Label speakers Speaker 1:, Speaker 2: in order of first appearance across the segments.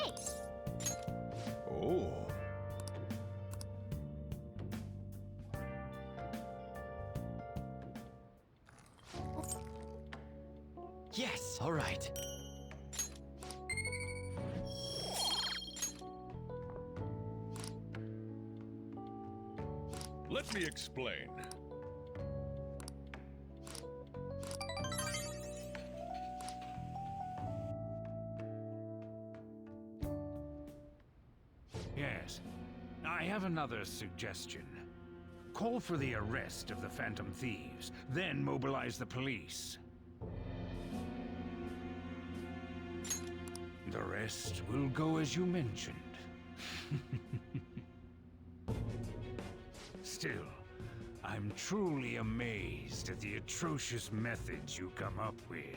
Speaker 1: Hey!
Speaker 2: Oh.
Speaker 3: Yes, all right.
Speaker 2: Let me explain.
Speaker 4: Yes. I have another suggestion. Call for the arrest of the Phantom Thieves, then mobilize the police. The rest will go as you mentioned. Still, I'm truly amazed at the atrocious methods you come up with.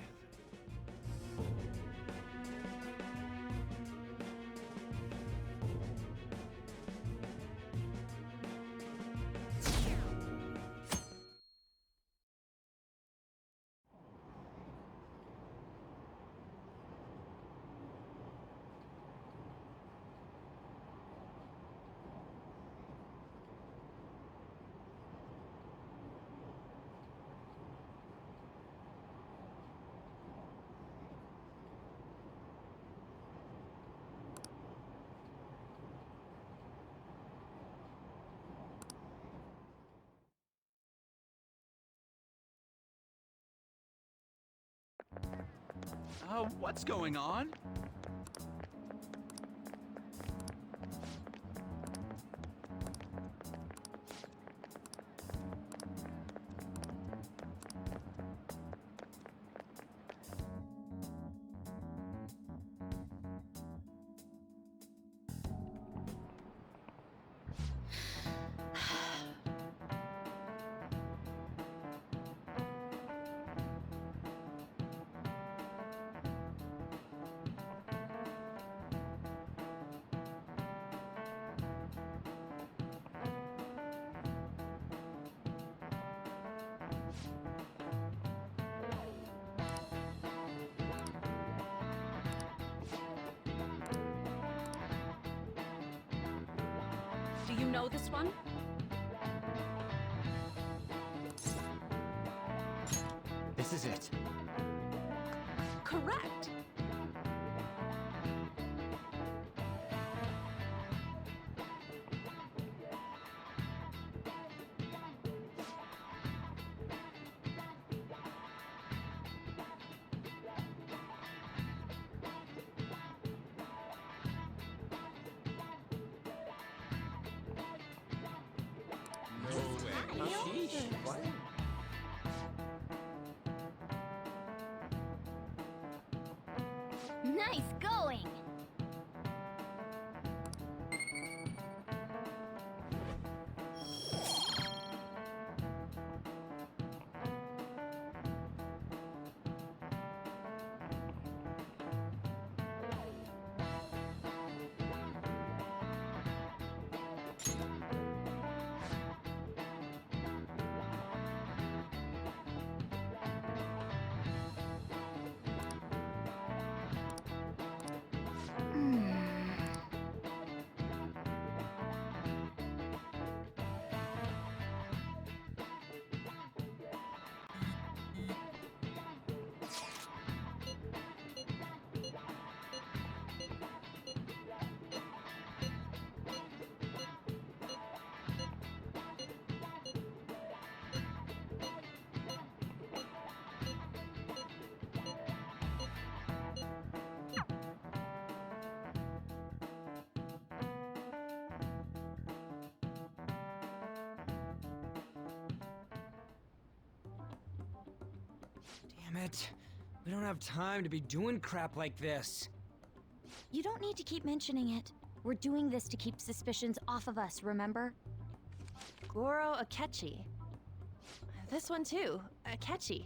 Speaker 3: What's going on?
Speaker 1: Do you know this one?
Speaker 3: This is it.
Speaker 1: Correct! Nice going!
Speaker 5: Damn it. We don't have time to be doing crap like this.
Speaker 1: You don't need to keep mentioning it. We're doing this to keep suspicions off of us, remember?
Speaker 6: Goro Akechi. This one too, Akechi.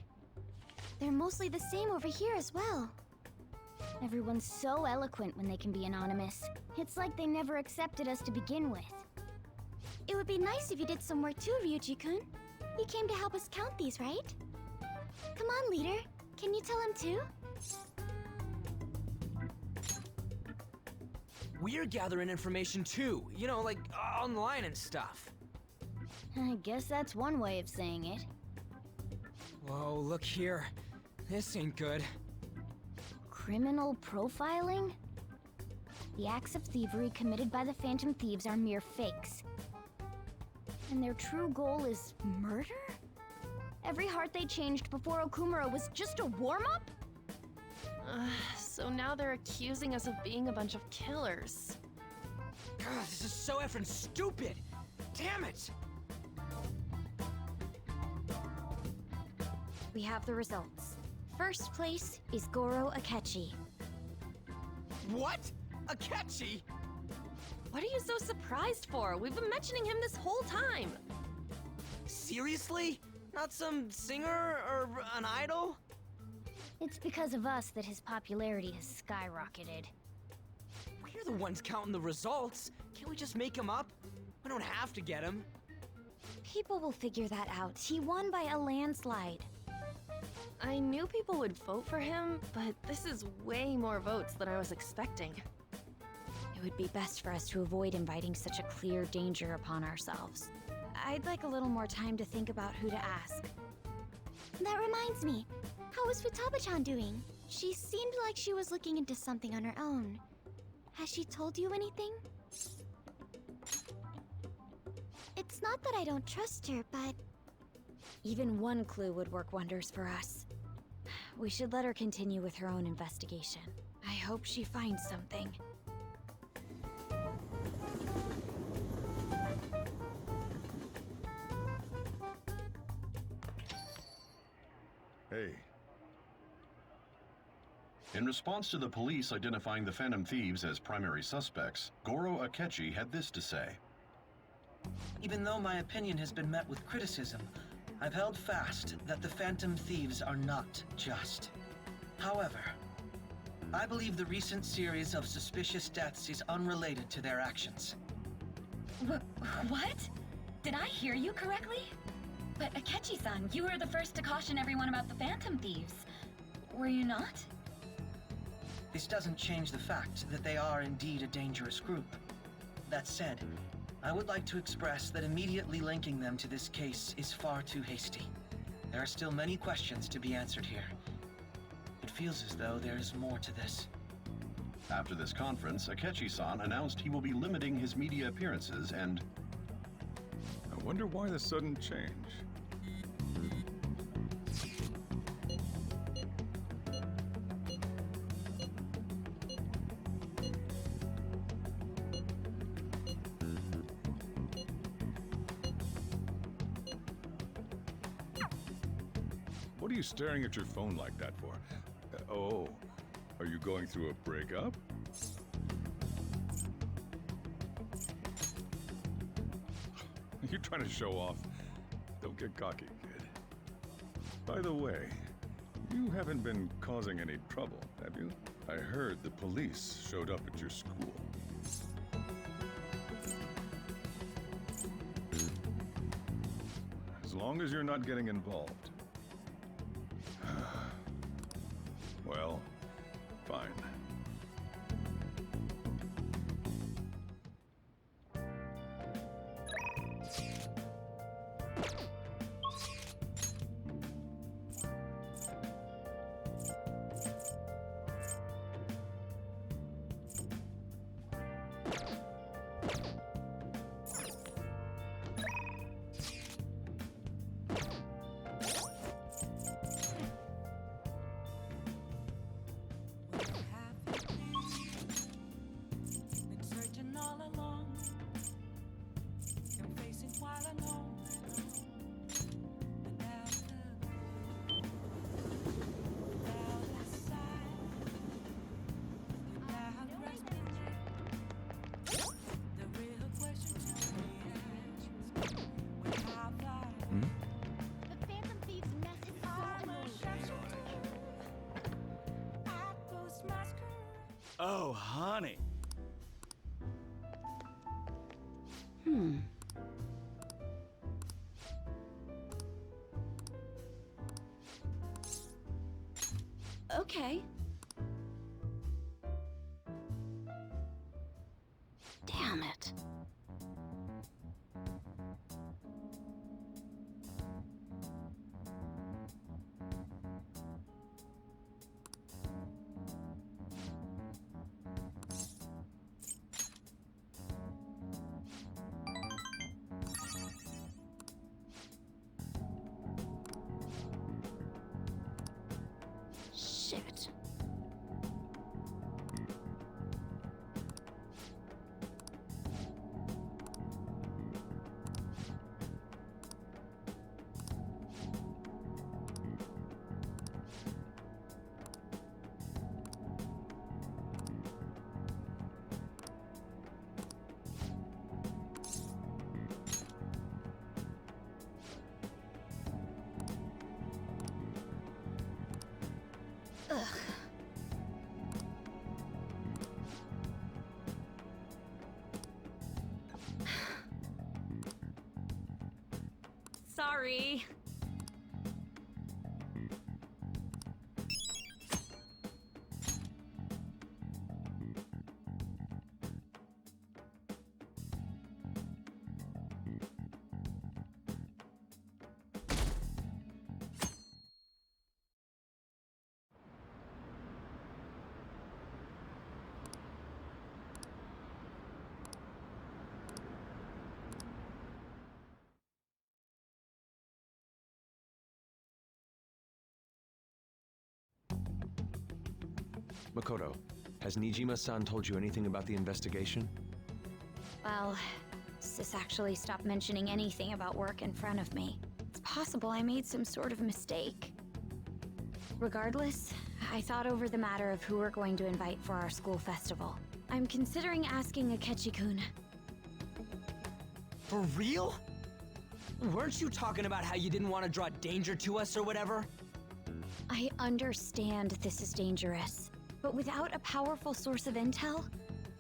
Speaker 1: They're mostly the same over here as well. Everyone's so eloquent when they can be anonymous. It's like they never accepted us to begin with. It would be nice if you did some work too, Ryuji-kun. You came to help us count these, right? Come on, leader. Can you tell him too?
Speaker 5: we're gathering information too. You know, like online and stuff.
Speaker 1: I guess that's one way of saying it.
Speaker 5: Whoa, look here. This ain't good.
Speaker 1: Criminal profiling? The acts of thievery committed by the Phantom Thieves are mere fakes. And their true goal is murder? Every heart they changed before Okumura was just a warm-up?
Speaker 6: So now they're accusing us of being a bunch of killers.
Speaker 5: God, this is so effing stupid! Damn it!
Speaker 1: We have the results. First place is Goro Akechi.
Speaker 5: What? Akechi?
Speaker 6: What are you so surprised for? We've been mentioning him this whole time.
Speaker 5: Seriously? Not some singer or an idol?
Speaker 1: It's because of us that his popularity has skyrocketed.
Speaker 5: We're the ones counting the results. Can't we just make him up? We don't have to get him.
Speaker 1: People will figure that out. He won by a landslide.
Speaker 6: I knew people would vote for him, but this is way more votes than I was expecting.
Speaker 1: It would be best for us to avoid inviting such a clear danger upon ourselves. I'd like a little more time to think about who to ask. That reminds me. How is Futaba-chan doing? She seemed like she was looking into something on her own. Has she told you anything? It's not that I don't trust her, but... Even one clue would work wonders for us. We should let her continue with her own investigation. I hope she finds something.
Speaker 2: Hey. In response to the police identifying the Phantom Thieves as primary suspects, Goro Akechi had this to say.
Speaker 7: Even though my opinion has been met with criticism, I've held fast that the Phantom Thieves are not just. However, I believe the recent series of suspicious deaths is unrelated to their actions.
Speaker 8: What? Did I hear you correctly? But Akechi-san, you were the first to caution everyone about the Phantom Thieves. Were you not?
Speaker 7: This doesn't change the fact that they are indeed a dangerous group. That said, I would like to express that immediately linking them to this case is far too hasty. There are still many questions to be answered here. It feels as though there is more to this.
Speaker 2: After this conference, Akechi-san announced he will be limiting his media appearances and... I wonder why the sudden change. What are you staring at your phone like that for? Oh, are you going through a breakup? You're trying to show off. Don't get cocky, kid. By the way, you haven't been causing any trouble, have you? I heard the police showed up at your school. As long as you're not getting involved. Well, fine.
Speaker 1: The Phantom Thieves' mess is
Speaker 3: Oh, honey.
Speaker 1: Okay.
Speaker 6: Damn it. Shit. Sorry.
Speaker 9: Makoto, has Nijima-san told you anything about the investigation?
Speaker 1: Well, Sis actually stopped mentioning anything about work in front of me. It's possible I made some sort of mistake. Regardless, I thought over the matter of who we're going to invite for our school festival. I'm considering asking Akechi-kun.
Speaker 5: For real? Weren't you talking about how you didn't want to draw danger to us or whatever?
Speaker 1: I understand this is dangerous, but without a powerful source of intel,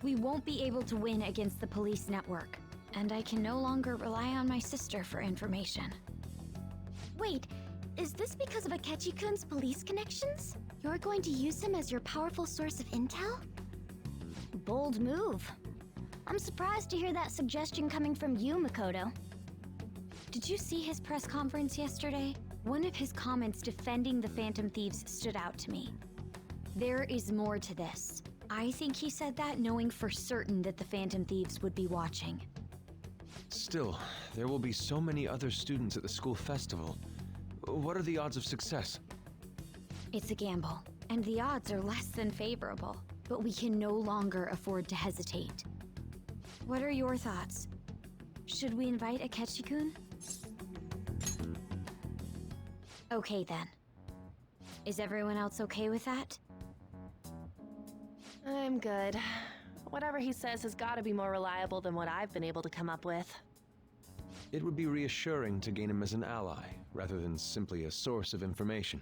Speaker 1: we won't be able to win against the police network. And I can no longer rely on my sister for information. Wait, is this because of Akechi-kun's police connections? You're going to use him as your powerful source of intel? Bold move. I'm surprised to hear that suggestion coming from you, Makoto. Did you see his press conference yesterday? One of his comments defending the Phantom Thieves stood out to me. There is more to this. I think he said that knowing for certain that the Phantom Thieves would be watching.
Speaker 9: Still, there will be so many other students at the school festival. What are the odds of success?
Speaker 1: It's a gamble, and the odds are less than favorable, but we can no longer afford to hesitate. What are your thoughts? Should we invite Akechi-kun? Okay then. Is everyone else okay with that?
Speaker 6: I'm good. Whatever he says has got to be more reliable than what I've been able to come up with.
Speaker 9: It would be reassuring to gain him as an ally, rather than simply a source of information.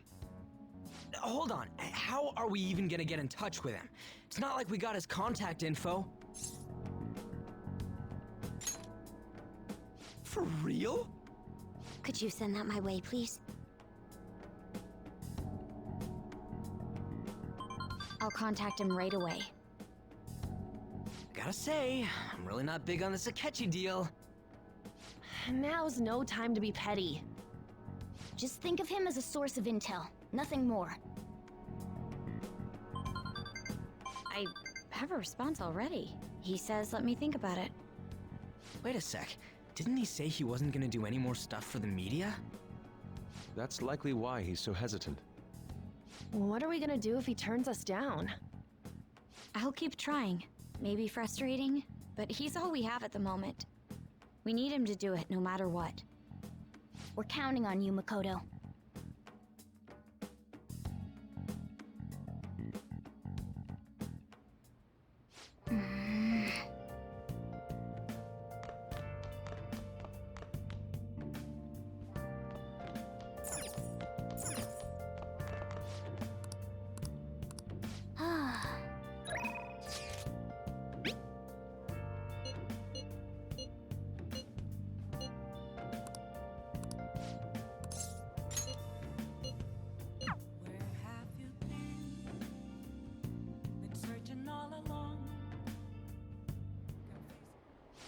Speaker 5: Hold on, how are we even gonna get in touch with him? It's not like we got his contact info. For real?
Speaker 1: Could you send that my way, please? I'll contact him right away.
Speaker 5: Gotta say, I'm really not big on this Akechi deal.
Speaker 6: Now's no time to be petty.
Speaker 1: Just think of him as a source of intel, nothing more. I have a response already. He says let me think about it.
Speaker 5: Wait a sec, didn't he say he wasn't gonna do any more stuff for the media?
Speaker 9: That's likely why he's so hesitant.
Speaker 6: What are we gonna do if he turns us down?
Speaker 1: I'll keep trying. Maybe frustrating, but he's all we have at the moment. We need him to do it no matter what. We're counting on you, Makoto.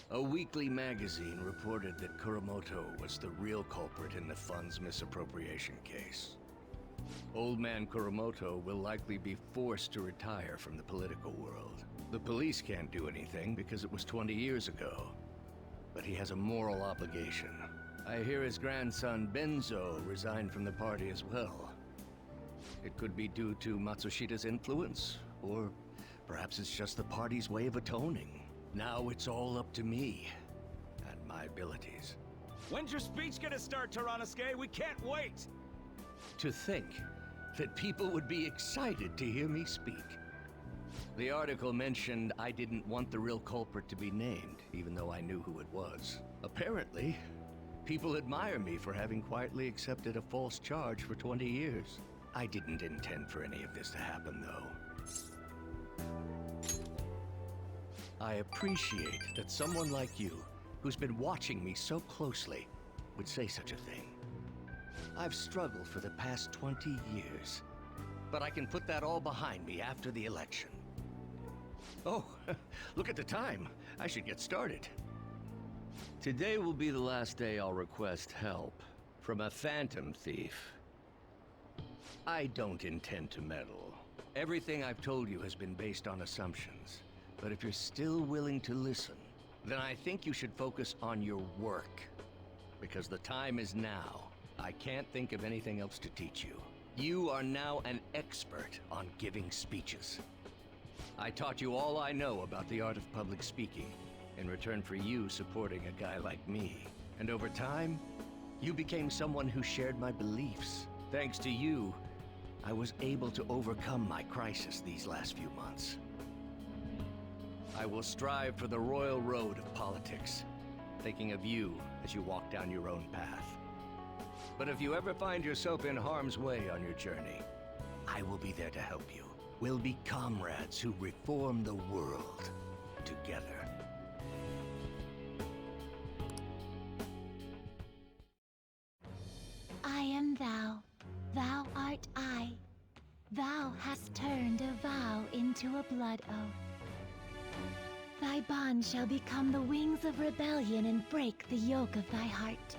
Speaker 10: A weekly magazine reported that Kuromoto was the real culprit in the fund's misappropriation case. Old man Kuromoto will likely be forced to retire from the political world. The police can't do anything because it was 20 years ago. But he has a moral obligation. I hear his grandson Benzo resigned from the party as well. It could be due to Matsushida's influence, or perhaps it's just the party's way of atoning. Now it's all up to me and my abilities.
Speaker 3: When's your speech gonna start, Tyrannuske? We can't wait!
Speaker 10: To think that people would be excited to hear me speak. The article mentioned I didn't want the real culprit to be named, even though I knew who it was. Apparently, people admire me for having quietly accepted a false charge for 20 years. I didn't intend for any of this to happen, though. I appreciate that someone like you, who's been watching me so closely, would say such a thing. I've struggled for the past 20 years, but I can put that all behind me after the election. Oh, look at the time. I should get started. Today will be the last day I'll request help from a phantom thief. I don't intend to meddle. Everything I've told you has been based on assumptions. But if you're still willing to listen, then I think you should focus on your work. Because the time is now. I can't think of anything else to teach you. You are now an expert on giving speeches. I taught you all I know about the art of public speaking, in return for you supporting a guy like me. And over time, you became someone who shared my beliefs. Thanks to you, I was able to overcome my crisis these last few months. I will strive for the royal road of politics, thinking of you as you walk down your own path. But if you ever find yourself in harm's way on your journey, I will be there to help you. We'll be comrades who reform the world together.
Speaker 1: I am thou, thou art I. Thou hast turned a vow into a blood oath. Thy bond shall become the wings of rebellion and break the yoke of thy heart.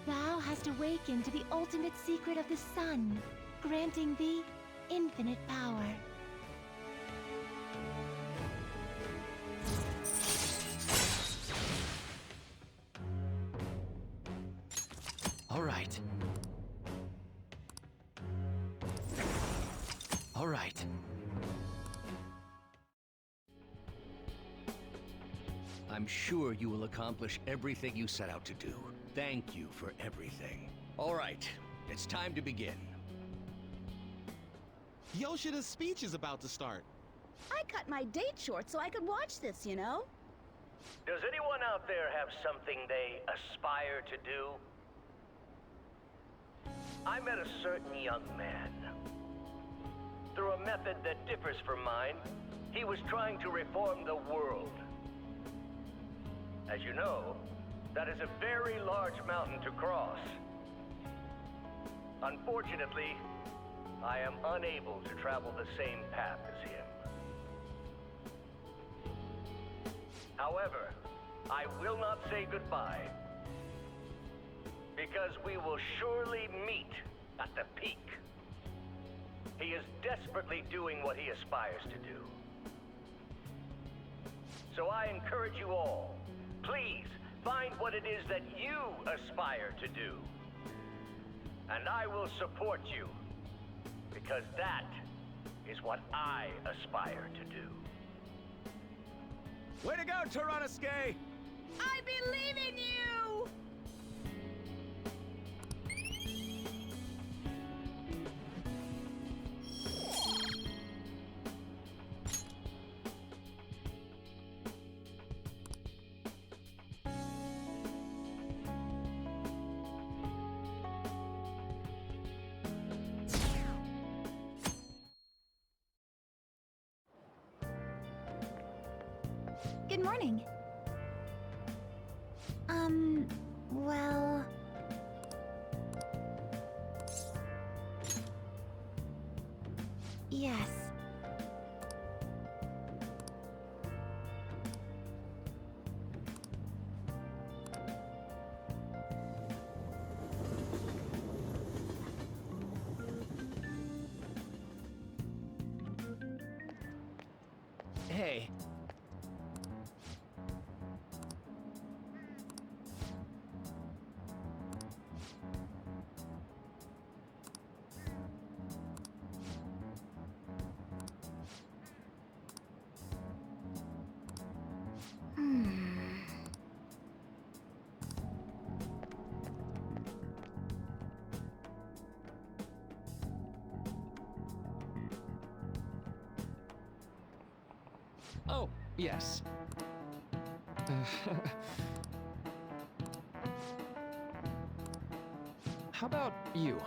Speaker 1: Thou hast awakened to the ultimate secret of the sun, granting thee infinite power.
Speaker 10: All right. All right. I'm sure you will accomplish everything you set out to do. Thank you for everything. All right, it's time to begin.
Speaker 11: Yoshida's speech is about to start.
Speaker 12: I cut my date short so I could watch this, you know?
Speaker 10: Does anyone out there have something they aspire to do? I met a certain young man. Through a method that differs from mine, he was trying to reform the world. As you know, that is a very large mountain to cross. Unfortunately, I am unable to travel the same path as him. However, I will not say goodbye, because we will surely meet at the peak. He is desperately doing what he aspires to do. So I encourage you all, please find what it is that you aspire to do. And I will support you, because that is what I aspire to do.
Speaker 3: Way to go, Tyrannuske!
Speaker 12: I believe in you!
Speaker 1: Good morning. Well... Yes.
Speaker 9: Hey. Oh, yes. How about you?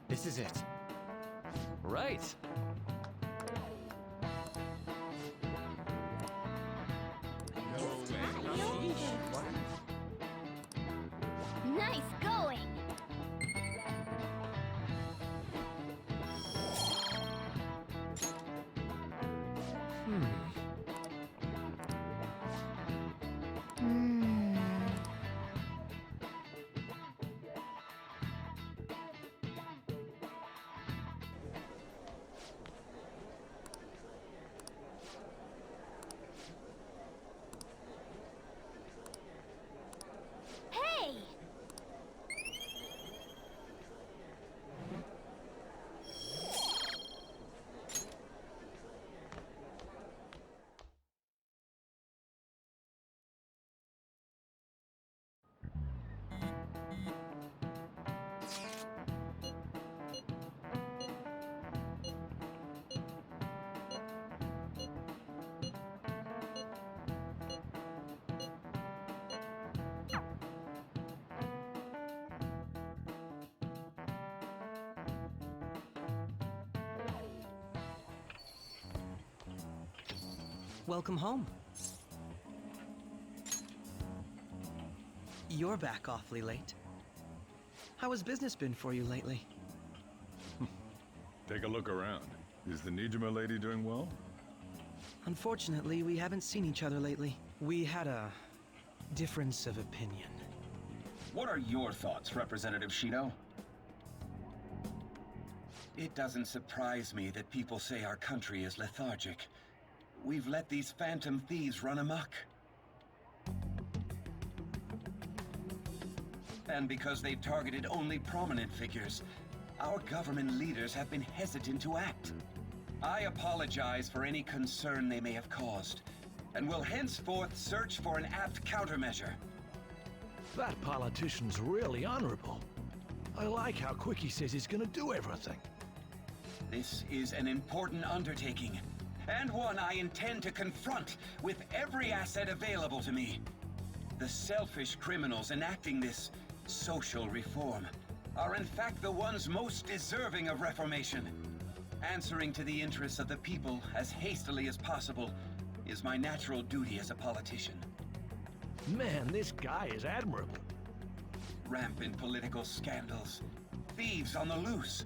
Speaker 9: This is it. Right.
Speaker 1: Nice going! Hey!
Speaker 7: Welcome home. You're back awfully late. How has business been for you lately?
Speaker 2: Take a look around. Is the Nijima lady doing well?
Speaker 7: Unfortunately, we haven't seen each other lately. We had a difference of opinion.
Speaker 13: What are your thoughts, Representative Shido? It doesn't surprise me that people say our country is lethargic. We've let these phantom thieves run amok. And because they've targeted only prominent figures, our government leaders have been hesitant to act. I apologize for any concern they may have caused, and will henceforth search for an apt countermeasure.
Speaker 14: That politician's really honorable. I like how quick he says he's gonna do everything.
Speaker 13: This is an important undertaking, and one I intend to confront with every asset available to me. The selfish criminals enacting this social reform are in fact the ones most deserving of reformation. Answering to the interests of the people as hastily as possible is my natural duty as a politician.
Speaker 14: Man, this guy is admirable.
Speaker 13: Rampant political scandals, thieves on the loose.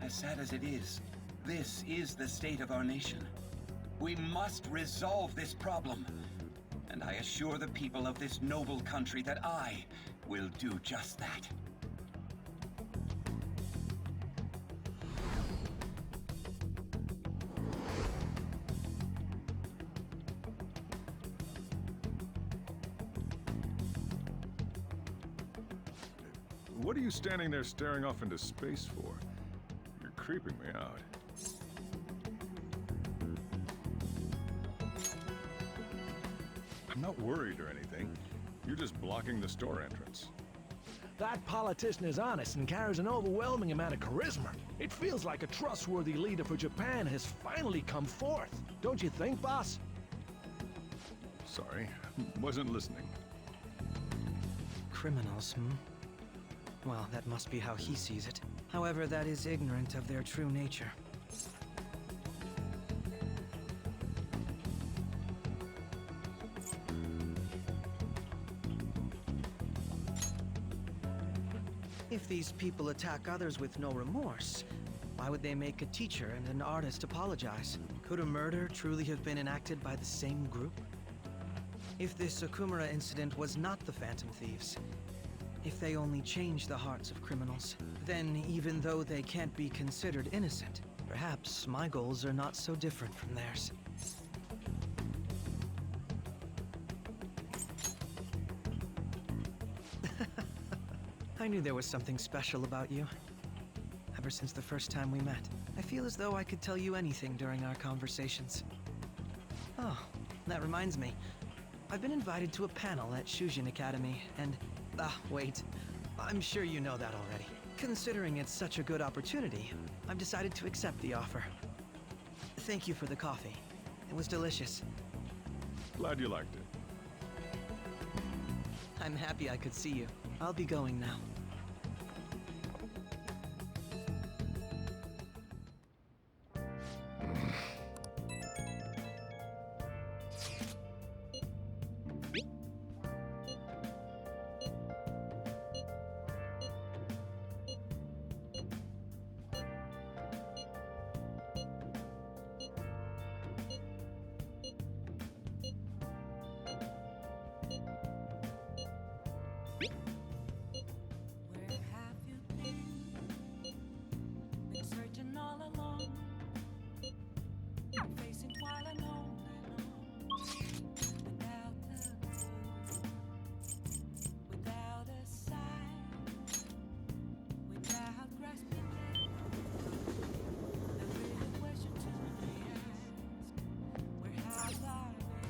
Speaker 13: As sad as it is, this is the state of our nation. We must resolve this problem, and I assure the people of this noble country that I will do just that.
Speaker 2: What are you standing there staring off into space for? You're creeping me out. I'm not worried or anything. You're just blocking the store entrance.
Speaker 14: That politician is honest and carries an overwhelming amount of charisma. It feels like a trustworthy leader for Japan has finally come forth. Don't you think, boss?
Speaker 2: Sorry, wasn't listening.
Speaker 7: Criminals, Well, that must be how he sees it. However, that is ignorant of their true nature. If these people attack others with no remorse, why would they make a teacher and an artist apologize? Could a murder truly have been enacted by the same group? If this Okumura incident was not the Phantom Thieves, If they only change the hearts of criminals, then even though they can't be considered innocent, perhaps my goals are not so different from theirs. I knew there was something special about you. Ever since the first time we met, I feel as though I could tell you anything during our conversations. Oh, that reminds me. I've been invited to a panel at Shujin Academy, and... wait. I'm sure you know that already. Considering it's such a good opportunity, I've decided to accept the offer. Thank you for the coffee. It was delicious.
Speaker 2: Glad you liked it.
Speaker 7: I'm happy I could see you. I'll be going now.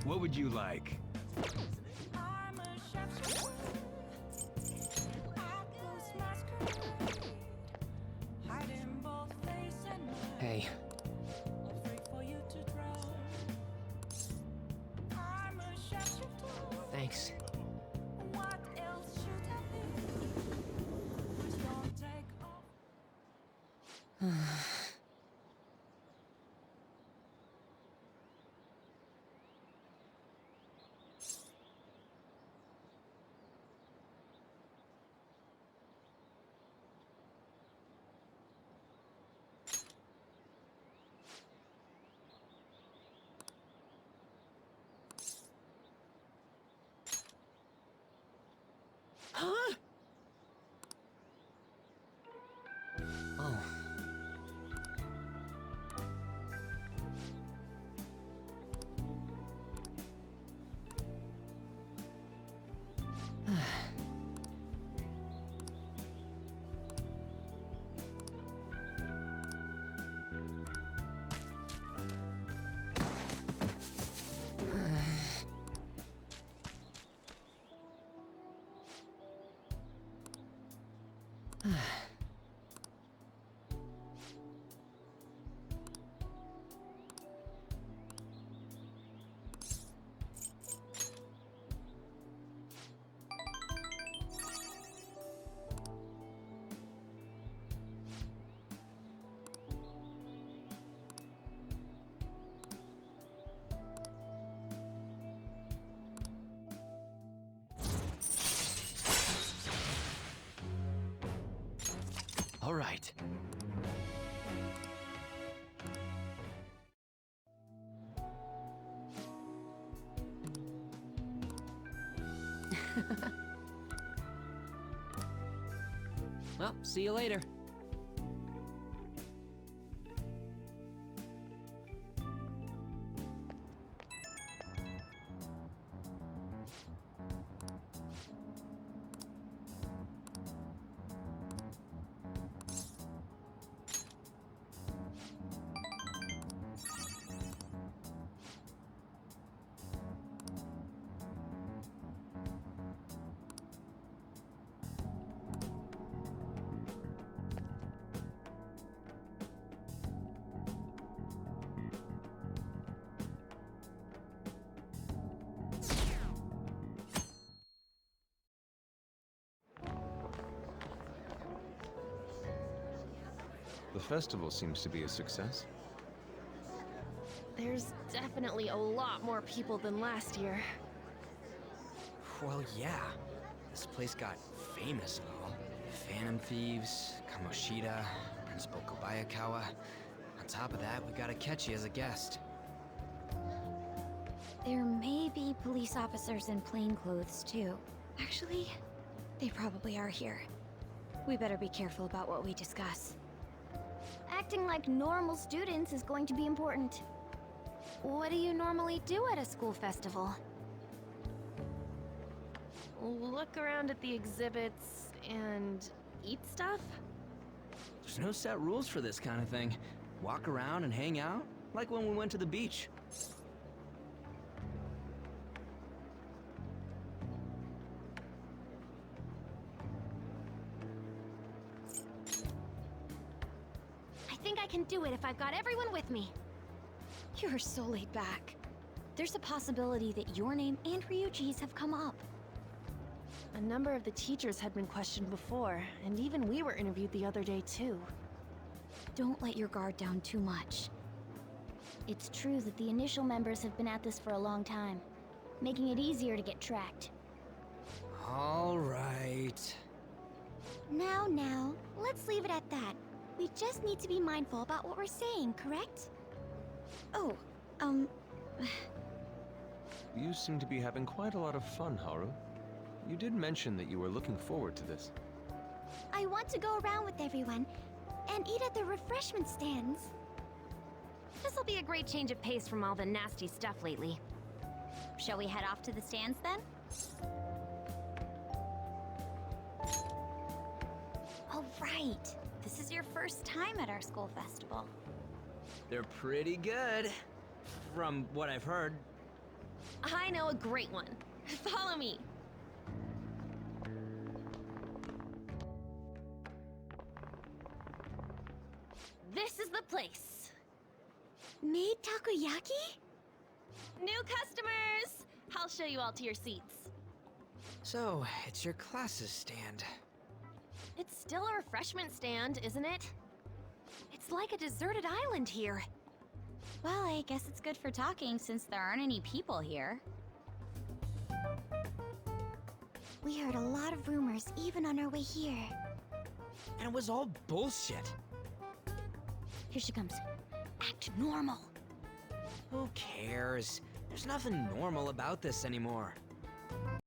Speaker 4: What would you like?
Speaker 5: Hey. Thanks.
Speaker 7: Huh?
Speaker 5: Oh.
Speaker 9: All right.
Speaker 5: Well, see you later.
Speaker 9: The festival seems to be a success.
Speaker 6: There's definitely a lot more people than last year.
Speaker 5: Well, yeah. This place got famous and all. Phantom Thieves, Kamoshida, Principal Kobayakawa. On top of that, we got Akechi as a guest.
Speaker 1: There may be police officers in plain clothes, too. Actually, They probably are here. We better be careful about what we discuss. Acting like normal students is going to be important. What do you normally do at a school festival?
Speaker 6: Look around at the exhibits and eat stuff?
Speaker 5: There's no set rules for this kind of thing. Walk around and hang out, like when we went to the beach.
Speaker 1: I think I can do it if I've got everyone with me. You're so laid back. There's a possibility that your name and Ryuji's have come up.
Speaker 6: A number of the teachers had been questioned before, and even we were interviewed the other day too.
Speaker 1: Don't let your guard down too much. It's true that the initial members have been at this for a long time, making it easier to get tracked.
Speaker 5: All right.
Speaker 1: Now, let's leave it at that. We just need to be mindful about what we're saying, correct? Oh,
Speaker 9: You seem to be having quite a lot of fun, Haru. You did mention that you were looking forward to this.
Speaker 1: I want to go around with everyone and eat at the refreshment stands. This'll be a great change of pace from all the nasty stuff lately. Shall we head off to the stands then? Oh, right. This is your first time at our school festival.
Speaker 5: They're pretty good, from what I've heard.
Speaker 6: I know a great one. Follow me. This is the place.
Speaker 1: Made takoyaki?
Speaker 6: New customers! I'll show you all to your seats.
Speaker 5: So, it's your class's stand.
Speaker 6: It's still a refreshment stand, isn't it? It's like a deserted island here.
Speaker 1: Well, I guess it's good for talking since there aren't any people here. We heard a lot of rumors even on our way here.
Speaker 5: And it was all bullshit.
Speaker 1: Here she comes. Act normal.
Speaker 5: Who cares? There's nothing normal about this anymore.